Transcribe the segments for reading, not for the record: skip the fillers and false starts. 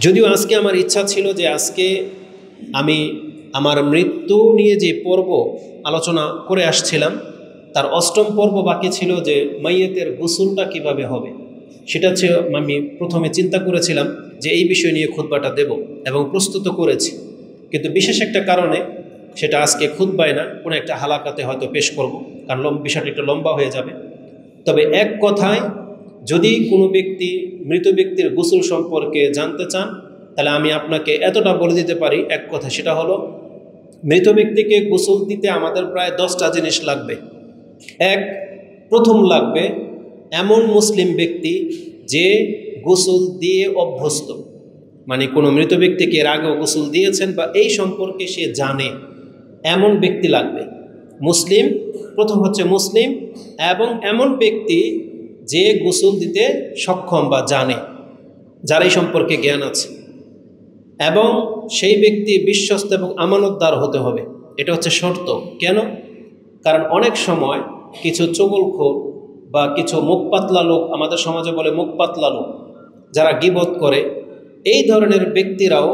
যদিও আজকে আমার ইচ্ছা ছিল যে আজকে আমি আমার মৃত্যু নিয়ে যে পর্ব আলোচনা করে আসছিলাম তার অষ্টম পর্ব বাকি ছিল, যে মাইয়েতের গোসলটা কিভাবে হবে। সেটা হচ্ছে আমি প্রথমে চিন্তা করেছিলাম যে এই বিষয় নিয়ে খুতবাটা দেব এবং প্রস্তুত করেছি, কিন্তু বিশেষ একটা কারণে সেটা আজকে খুতবায় না, কোনো একটা হালাকাতে হয়তো পেশ করব, কারণ বিষয়টা একটু লম্বা হয়ে যাবে। তবে এক কথায়, যদি কোনো ব্যক্তি মৃত ব্যক্তির গোসল সম্পর্কে জানতে চান তাহলে আমি আপনাকে এতটা বলে দিতে পারি এক কথা, সেটা হলো মৃত ব্যক্তিকে গোসল দিতে আমাদের প্রায় 10টা জিনিস লাগবে। প্রথম লাগবে এমন মুসলিম ব্যক্তি যে গোসল দিয়ে অভ্যস্ত, মানে কোনো মৃত ব্যক্তিকে এর আগেও গোসল দিয়েছেন বা এই সম্পর্কে সে জানে, এমন ব্যক্তি লাগবে। মুসলিম, প্রথম হচ্ছে মুসলিম, এবং এমন ব্যক্তি যে গোসল দিতে সক্ষম বা জানে, যার এই সম্পর্কে জ্ঞান আছে, এবং সেই ব্যক্তি বিশ্বস্ত এবং আমানতদার হতে হবে। এটা হচ্ছে শর্ত। কেন? কারণ অনেক সময় কিছু চগলখোর বা কিছু মুখ পাতলা লোক, আমাদের সমাজে বলে মুখ পাতলা লোক, যারা গীবত করে, এই ধরনের ব্যক্তিরাও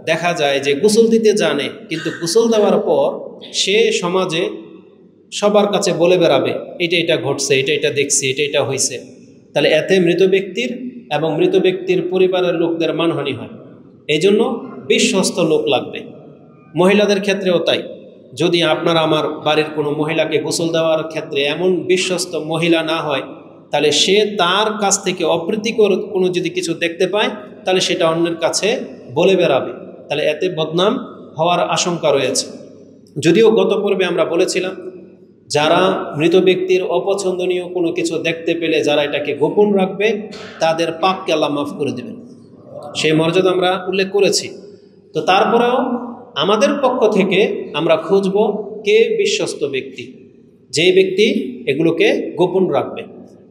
দেখা যায় যে গোসল দিতে জানে, কিন্তু গোসল দেওয়ার পর সে সমাজে সবার কাছে বলে বেড়াবে এটা ঘটছে, এটা দেখছি, এটা হয়েছে। তাহলে এতে মৃত ব্যক্তির এবং মৃত ব্যক্তির পরিবারের লোকদের মানহানি হয়। এই জন্য বিশ্বস্ত লোক লাগবে। মহিলাদের ক্ষেত্রেও তাই। যদি আপনার আমার বাড়ির কোনো মহিলাকে গোসল দেওয়ার ক্ষেত্রে এমন বিশ্বস্ত মহিলা না হয়, তাহলে সে তার কাছ থেকে অপ্রীতিকর কোনো যদি কিছু দেখতে পায় তাহলে সেটা অন্যের কাছে বলে বেড়াবে, তাহলে এতে বদনাম হওয়ার আশঙ্কা রয়েছে। যদিও গত পর্বে আমরা বলেছিলাম, যারা মৃত ব্যক্তির অপছন্দনীয় কোনো কিছু দেখতে পেলে যারা এটাকে গোপন রাখবে তাদের পাপকে আল্লাহ মাফ করে দেবেন, সেই মর্যাদা আমরা উল্লেখ করেছি। তো তারপরেও আমাদের পক্ষ থেকে আমরা খুঁজব কে বিশ্বস্ত ব্যক্তি, যেই ব্যক্তি এগুলোকে গোপন রাখবে।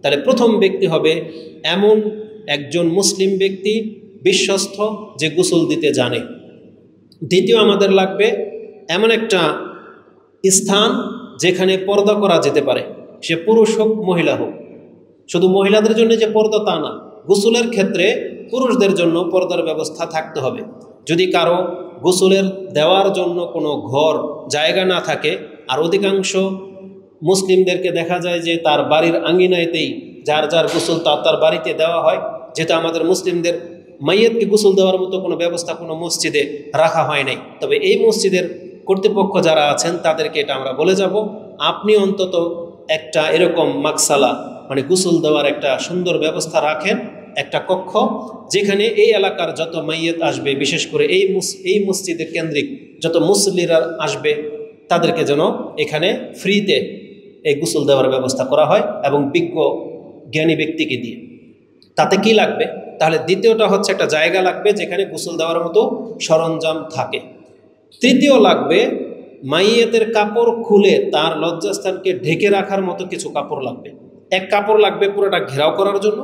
তাহলে প্রথম ব্যক্তি হবে এমন একজন মুসলিম ব্যক্তি বিশ্বস্ত যে গোসল দিতে জানে। দ্বিতীয় আমাদের লাগবে এমন একটা স্থান যেখানে পর্দা করা যেতে পারে, সে পুরুষ হোক মহিলা হোক। শুধু মহিলাদের জন্য যে পর্দা তা না, গোসলের ক্ষেত্রে পুরুষদের জন্য পর্দার ব্যবস্থা থাকতে হবে। যদি কারো গোসলের দেওয়ার জন্য কোনো ঘর জায়গা না থাকে, আর অধিকাংশ মুসলিমদেরকে দেখা যায় যে তার বাড়ির আঙ্গিনায়তেই যার যার গোসল তার বাড়িতে দেওয়া হয়, যেটা আমাদের মুসলিমদের মাইয়াতকে গোসল দেওয়ার মতো কোনো ব্যবস্থা কোনো মসজিদে রাখা হয় নাই। তবে এই মসজিদের কর্তৃপক্ষ যারা আছেন তাদেরকে এটা আমরা বলে যাব, আপনি অন্তত একটা এরকম মাকসালা, মানে গোসল দেওয়ার একটা সুন্দর ব্যবস্থা রাখেন, একটা কক্ষ, যেখানে এই এলাকার যত মাইয়াত আসবে, বিশেষ করে এই মসজিদের কেন্দ্রিক যত মুসল্লিরা আসবে, তাদেরকে যেন এখানে ফ্রিতে এই গোসল দেওয়ার ব্যবস্থা করা হয়, এবং বিজ্ঞ জ্ঞানী ব্যক্তিকে দিয়ে। তাতে কি লাগবে? তাহলে দ্বিতীয়টা হচ্ছে একটা জায়গা লাগবে যেখানে গোসল দেওয়ার মতো সরঞ্জাম থাকে। তৃতীয় লাগবে মাইয়াতের কাপড় খুলে তার লজ্জাস্থানকে ঢেকে রাখার মতো কিছু কাপড় লাগবে। এক কাপড় লাগবে পুরোটা ঘেরাও করার জন্য,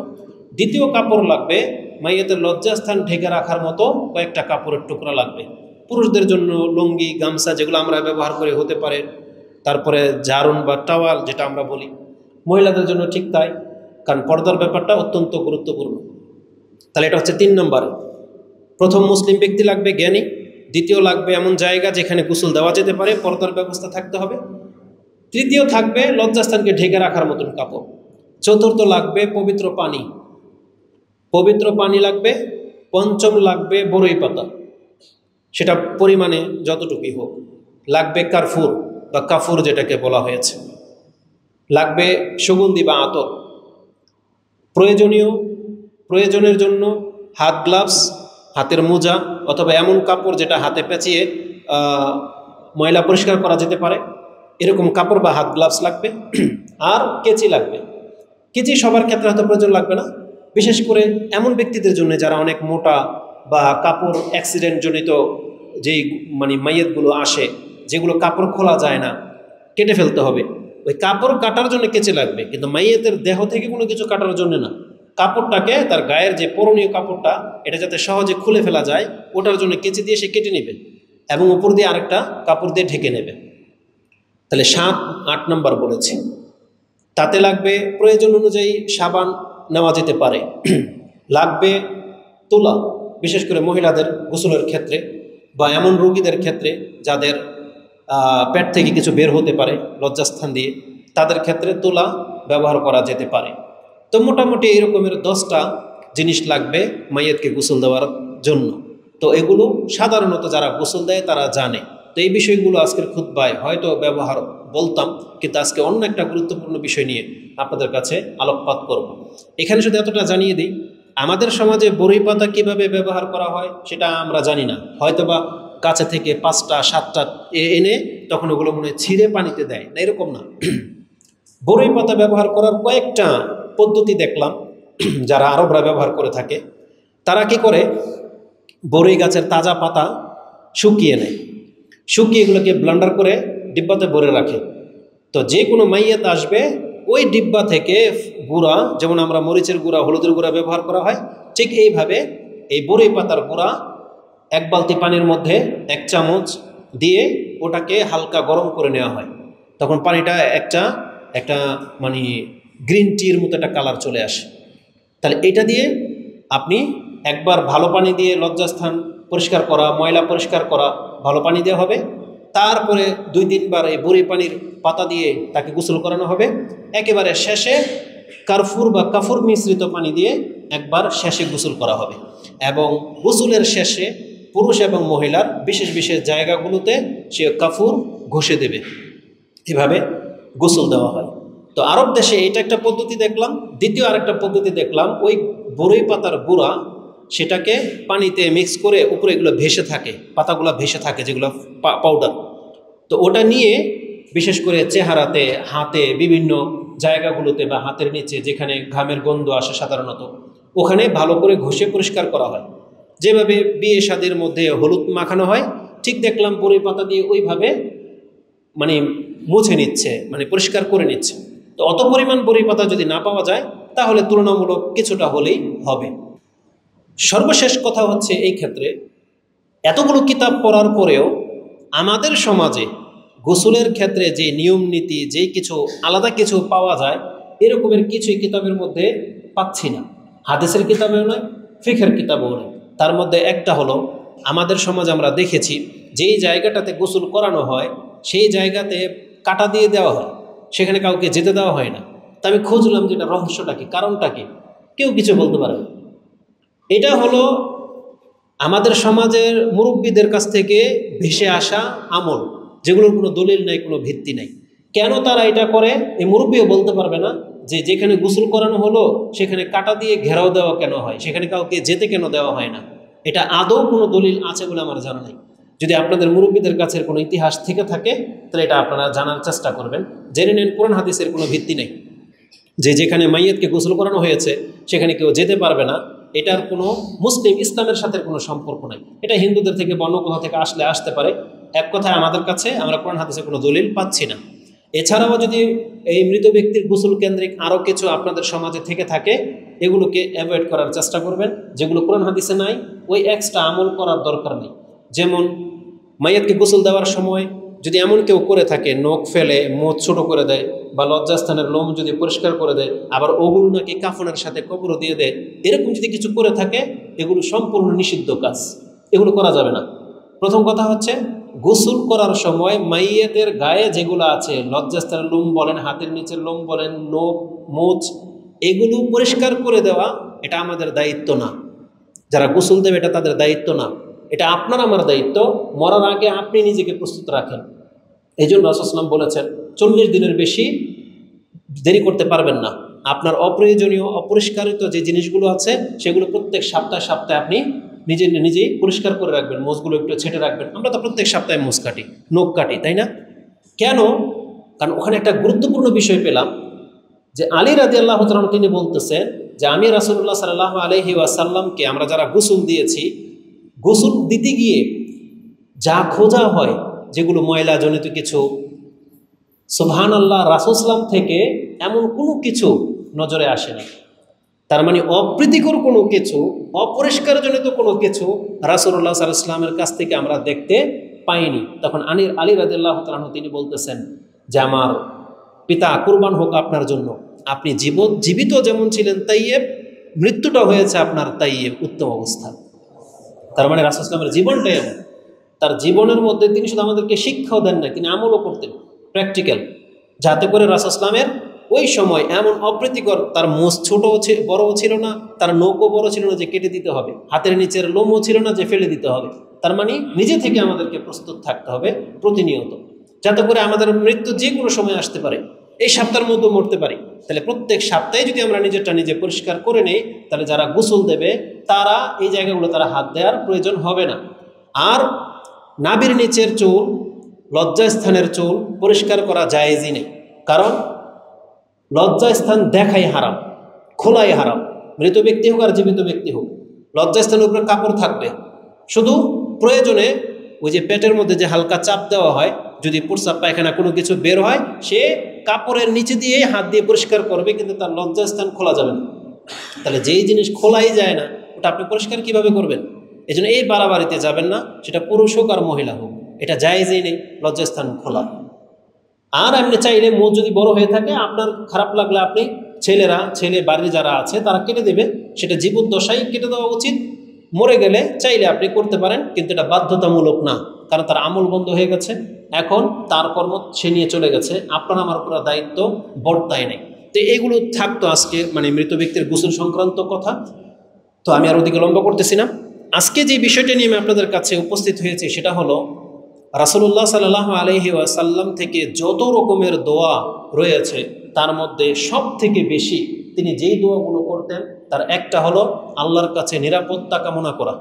দ্বিতীয় কাপড় লাগবে মাইয়াতের লজ্জাস্থান ঢেকে রাখার মতো কয়েকটা কাপড়ের টুকরা লাগবে। পুরুষদের জন্য লুঙ্গি, গামছা যেগুলো আমরা ব্যবহার করে হতে পারে, তারপরে জারুন বা টাওয়াল যেটা আমরা বলি। মহিলাদের জন্য ঠিক তাই, কারণ পর্দার ব্যাপারটা অত্যন্ত গুরুত্বপূর্ণ। তাহলে এটা হচ্ছে 3 নম্বরে। প্রথম মুসলিম ব্যক্তি লাগবে জ্ঞানী, দ্বিতীয় লাগবে এমন জায়গা যেখানে গোসল দেওয়া যেতে পারে, পর্দার ব্যবস্থা থাকতে হবে, তৃতীয় থাকবে লজ্জাস্থানকে ঢেকে রাখার মতন কাপড়, চতুর্থ লাগবে পবিত্র পানি, পবিত্র পানি লাগবে, পঞ্চম লাগবে বরই পাতা, সেটা পরিমাণে যতটুকুই হোক, লাগবে কারফুর বা কাফুর যেটাকে বলা হয়েছে, লাগবে সুগন্ধি বা আতর, প্রয়োজনের জন্য হাত গ্লাভস, হাতের মোজা, অথবা এমন কাপড় যেটা হাতে পেঁচিয়ে ময়লা পরিষ্কার করা যেতে পারে, এরকম কাপড় বা হাত গ্লাভস লাগবে। আর কেচি লাগবে। কেচি সবার ক্ষেত্রে হয়তো প্রয়োজন লাগবে না, বিশেষ করে এমন ব্যক্তিদের জন্য যারা অনেক মোটা বা কাপড় অ্যাক্সিডেন্টজনিত যেই মাইয়াতগুলো আসে, যেগুলো কাপড় খোলা যায় না, কেটে ফেলতে হবে, ওই কাপড় কাটার জন্য কেচি লাগবে, কিন্তু মাইয়াতের দেহ থেকে কোনো কিছু কাটার জন্য না। কাপড়টাকে, তার গায়ের যে পরনীয় কাপড়টা, এটা যাতে সহজে খুলে ফেলা যায়, ওটার জন্য কেচি দিয়ে সে কেটে নেবে এবং উপর দিয়ে আরেকটা কাপড় দিয়ে ঢেকে নেবে। তাহলে 7, 8 নম্বর বলেছি। তাতে লাগবে প্রয়োজন অনুযায়ী সাবান নেওয়া যেতে পারে, লাগবে তুলা, বিশেষ করে মহিলাদের গোসলের ক্ষেত্রে বা এমন রোগীদের ক্ষেত্রে যাদের পেট থেকে কিছু বের হতে পারে লজ্জাস্থান দিয়ে, তাদের ক্ষেত্রে তুলা ব্যবহার করা যেতে পারে। তো মোটামুটি এই রকমের 10টা জিনিস লাগবে মাইয়াতকে গোসল দেওয়ার জন্য। তো এগুলো সাধারণত যারা গোসল দেয় তারা জানে। তো এই বিষয়গুলো আজকের খুতবায় হয়তো ব্যবহার বলতাম, কিন্তু আজকে অন্য একটা গুরুত্বপূর্ণ বিষয় নিয়ে আপনাদের কাছে আলোকপাত করব। এখানে শুধু এতটা জানিয়ে দিই, আমাদের সমাজে বড়ই পাতা কীভাবে ব্যবহার করা হয় সেটা আমরা জানি না। হয়তোবা কাছে থেকে 5টা 7টা এনে তখন ওগুলো মনে হয় ছিঁড়ে পানিতে দেয় না, এরকম না। বড়ই পাতা ব্যবহার করার কয়েকটা পদ্ধতি দেখলাম যারা আরবরা ব্যবহার করে থাকে। তারা কি করে, বড়ই গাছের তাজা পাতা শুকিয়ে নেয়, শুকিয়ে এগুলোকে ব্লেন্ডার করে ডিব্বাতে ভরে রাখে। তো যে কোনো মাইয়াত আসবে ওই ডিব্বা থেকে গুঁড়া, যেমন আমরা মরিচের গুঁড়া হলুদের গুঁড়া ব্যবহার করা হয়, ঠিক এইভাবে এই বড়ই পাতার গুঁড়া 1 বালতি পানির মধ্যে 1 চামচ দিয়ে ওটাকে হালকা গরম করে নেওয়া হয়। তখন পানিটা একটা মানে গ্রিন টির মতো একটা কালার চলে আসে। তাহলে এটা দিয়ে আপনি একবার ভালো পানি দিয়ে লজ্জাস্থান পরিষ্কার করা, ময়লা পরিষ্কার করা ভালো পানি দেওয়া হবে। তারপরে 2-3 বার এই বড়ি পানির পাতা দিয়ে তাকে গোসল করানো হবে। একেবারে শেষে কারফুর বা কাফুর মিশ্রিত পানি দিয়ে একবার শেষে গোসল করা হবে। এবং গোসলের শেষে পুরুষ এবং মহিলার বিশেষ বিশেষ জায়গাগুলোতে সে কাফুর ঘষে দেবে। এভাবে গোসল দেওয়া হয়। তো আরব দেশে এটা একটা পদ্ধতি দেখলাম। দ্বিতীয় আরেকটা পদ্ধতি দেখলাম, ওই বড়ই পাতার গুঁড়া সেটাকে পানিতে মিক্স করে উপরে এগুলো ভেসে থাকে, পাতাগুলো ভেসে থাকে যেগুলো পাউডার। তো ওটা নিয়ে বিশেষ করে চেহারাতে, হাতে, বিভিন্ন জায়গাগুলোতে বা হাতের নিচে যেখানে ঘামের গন্ধ আসে সাধারণত, ওখানে ভালো করে ঘষে পরিষ্কার করা হয়। যেভাবে বিয়ে শাদীর মধ্যে হলুদ মাখানো হয়, ঠিক দেখলাম বড়ই পাতা দিয়ে ওইভাবে মানে মুছে নিচ্ছে, মানে পরিষ্কার করে নিচ্ছে। তো অত পরিমাণ বড়ই পাতা যদি না পাওয়া যায় তাহলে তুলনামূলক কিছুটা হলেই হবে। সর্বশেষ কথা হচ্ছে, এই ক্ষেত্রে এতগুলো কিতাব পড়ার পরেও আমাদের সমাজে গোসলের ক্ষেত্রে যে নিয়ম নীতি, যেই কিছু আলাদা কিছু পাওয়া যায়, এরকমের কিছুই কিতাবের মধ্যে পাচ্ছি না। হাদিসের কিতাবেও নয়, ফিকহের কিতাবেও নয়। তার মধ্যে একটা হলো, আমাদের সমাজে আমরা দেখেছি যেই জায়গাটাতে গোসল করানো হয় সেই জায়গাতে কাঁটা দিয়ে দেওয়া হয়, সেখানে কাউকে যেতে দেওয়া হয় না। তা আমি খুঁজলাম যে এটা রহস্যটা কি, কারণটা কি, কেউ কিছু বলতে পারে না। এটা হলো আমাদের সমাজের মুরব্বীদের কাছ থেকে ভেসে আসা আমল, যেগুলোর কোনো দলিল নাই, কোনো ভিত্তি নাই। কেন তারা এটা করে এই মুরব্বীও বলতে পারবে না। যে যেখানে গোসল করানো হলো সেখানে কাঁটা দিয়ে ঘেরাও দেওয়া কেন হয়, সেখানে কাউকে যেতে কেন দেওয়া হয় না, এটা আদৌ কোনো দলিল আছে বলে আমার জানা নেই। যদি আপনাদের মুরব্বীদের কাছে কোনো ইতিহাস থেকে থাকে তাহলে এটা আপনারা জানার চেষ্টা করবেন। জেনে নেন কোরআন হাদিসের কোনো ভিত্তি নেই যে যেখানে মাইয়াতকে গোসল করানো হয়েছে সেখানে কেউ যেতে পারবে না। এটার কোনো মুসলিম ইসলামের সাথে কোনো সম্পর্ক নাই। এটা হিন্দুদের থেকে বা অন্য কোথাও থেকে আসতে পারে। এক কথায় আমাদের কাছে আমরা কোরআন হাদিসের কোনো দলিল পাচ্ছি না। এছাড়াও যদি এই মৃত ব্যক্তির গোসল কেন্দ্রিক আরও কিছু আপনাদের সমাজে থেকে থাকে, এগুলোকে অ্যাভয়েড করার চেষ্টা করবেন। যেগুলো কোরআন হাদিসে নাই ওই এক্সট্রা আমল করার দরকার নেই। যেমন মাইয়াতকে গোসল দেওয়ার সময় যদি এমন কেউ করে থাকে, নখ ফেলে মুখ ছোট করে দেয় বা লজ্জাস্থানের লোম যদি পরিষ্কার করে দেয়, আবার ওগুলো নাকি কাফনের সাথে কবরও দিয়ে দেয়, এরকম যদি কিছু করে থাকে এগুলো সম্পূর্ণ নিষিদ্ধ কাজ, এগুলো করা যাবে না। প্রথম কথা হচ্ছে, গোসল করার সময় মাইয়াতের গায়ে যেগুলো আছে, লজ্জাস্থানের লোম বলেন, হাতের নিচের লোম বলেন, নখ, মোচ, এগুলো পরিষ্কার করে দেওয়া এটা আমাদের দায়িত্ব না। যারা গোসল দেবে এটা তাদের দায়িত্ব না, এটা আপনার আমার দায়িত্ব। মরার আগে আপনি নিজেকে প্রস্তুত রাখেন। এই জন্য রাসূল সাল্লাল্লাহু আলাইহি ওয়াসাল্লাম বলেছেন 40 দিনের বেশি দেরি করতে পারবেন না। আপনার অপ্রয়োজনীয় অপরিষ্কারিত যে জিনিসগুলো আছে সেগুলো প্রত্যেক সপ্তাহে আপনি নিজেই পরিষ্কার করে রাখবেন। মোজগুলো একটু ছেটে রাখবেন। আমরা তো প্রত্যেক সপ্তাহে মোজ কাটি, নখ কাটি, তাই না? কেন? কারণ ওখানে একটা গুরুত্বপূর্ণ বিষয় পেলাম যে আলী রাদিয়াল্লাহু তাআলা তিনি বলতেছেন যে আমি রাসূলুল্লাহ সাল্লাল্লাহু আলাইহি ওয়াসাল্লামকে আমরা যারা গোসল দিয়েছি, গোসল দিতে গিয়ে যা খোঁজা হয়, যেগুলো ময়লা জনিত কিছু, সুবহানাল্লাহ, রাসূল সাল্লাম থেকে এমন কোনো কিছু নজরে আসে না। তার মানে অপ্রীতিকর কোনো কিছু, অপরিষ্কারজনিত কোনো কিছু রাসূলুল্লাহ সাল্লাল্লাহু আলাইহি ওয়াসাল্লামের কাছ থেকে আমরা দেখতে পাইনি। তখন আলী রাদিয়াল্লাহু তাআলা তিনি বলতেছেন যে আমার পিতা কুরবান হোক আপনার জন্য, আপনি জীবিত যেমন ছিলেন তাইয়েব, মৃত্যুটা হয়েছে আপনার তাইয়েব, উত্তম অবস্থা। তার মানে রাসূল সাল্লাল্লাহু আলাইহি ওয়াসাল্লামের জীবনটাই এমন। তার জীবনের মধ্যে তিনি শুধু আমাদেরকে শিক্ষাও দেন না, তিনি আমলও করতেন প্র্যাকটিক্যাল, যাতে করে রাসূল সাল্লাল্লাহু আলাইহি ওয়াসাল্লামের ওই সময় এমন অপ্রীতিকর, তার মোষ ছোটও বড়ও ছিল না, তার নখও বড় ছিল না যে কেটে দিতে হবে, হাতের নিচের লোমও ছিল না যে ফেলে দিতে হবে। তার মানে নিজে থেকে আমাদেরকে প্রস্তুত থাকতে হবে প্রতিনিয়ত, যাতে করে আমাদের মৃত্যু যে কোনো সময় আসতে পারে, এই সপ্তাহের মধ্যে মরতে পারি। তাহলে প্রত্যেক সপ্তাহে যদি আমরা নিজেরটা নিজে পরিষ্কার করে নেই, তাহলে যারা গোসল দেবে তারা এই জায়গাগুলো তারা হাত দেওয়ার প্রয়োজন হবে না। আর নাভির নিচের চুল, লজ্জাস্থানের চুল পরিষ্কার করা জায়েজই নেই, কারণ লজ্জাস্থান দেখাই হারাম, খোলাই হারাম। মৃত ব্যক্তি হোক আর জীবিত ব্যক্তি হোক, লজ্জাস্থানের উপরে কাপড় থাকবে। শুধু প্রয়োজনে ওই যে পেটের মধ্যে যে হালকা চাপ দেওয়া হয়, যদি প্রস্রাব পায়খানা কোনো কিছু বের হয়, সে কাপড়ের নিচে দিয়ে হাত দিয়ে পরিষ্কার করবে, কিন্তু তার লজ্জাস্থান খোলা যাবে না। তাহলে যেই জিনিস খোলাই যায় না, ওটা আপনি পরিষ্কার কিভাবে করবেন? এই জন্য এই বাড়াবাড়িতে যাবেন না, সেটা পুরুষ হোক আর মহিলা হোক, এটা জায়েজই নেই লজ্জাস্থান খোলা। আর আপনি চাইলে মুখ যদি বড় হয়ে থাকে, আপনার খারাপ লাগলে আপনি ছেলে বাড়ির যারা আছে তারা কেটে দেবে, সেটা জীবদ্দশায় কেটে দেওয়া উচিত। মরে গেলে চাইলে আপনি করতে পারেন, কিন্তু এটা বাধ্যতামূলক না, কারণ তার আমল বন্ধ হয়ে গেছে, এখন তার কর্ম সে নিয়ে চলে গেছে, আপনার আমার উপর দায়িত্ব বর্তায় নেই। তো এগুলো থাকতো আজকে মানে মৃত ব্যক্তির গোসল সংক্রান্ত কথা। তো আমি আর ওদিকে লম্বা করতেছি না। আজকে যে বিষয়টা নিয়ে আমি আপনাদের কাছে উপস্থিত হয়েছি সেটা হলো রাসূলুল্লাহ সাল্লাল্লাহু আলাইহি ওয়াসাল্লাম থেকে যত রকমের দোয়া রয়েছে, তার মধ্যে সব থেকে বেশি তিনি যেই দোয়াগুলো করতেন তার একটা হলো আল্লাহর কাছে নিরাপত্তা কামনা করা।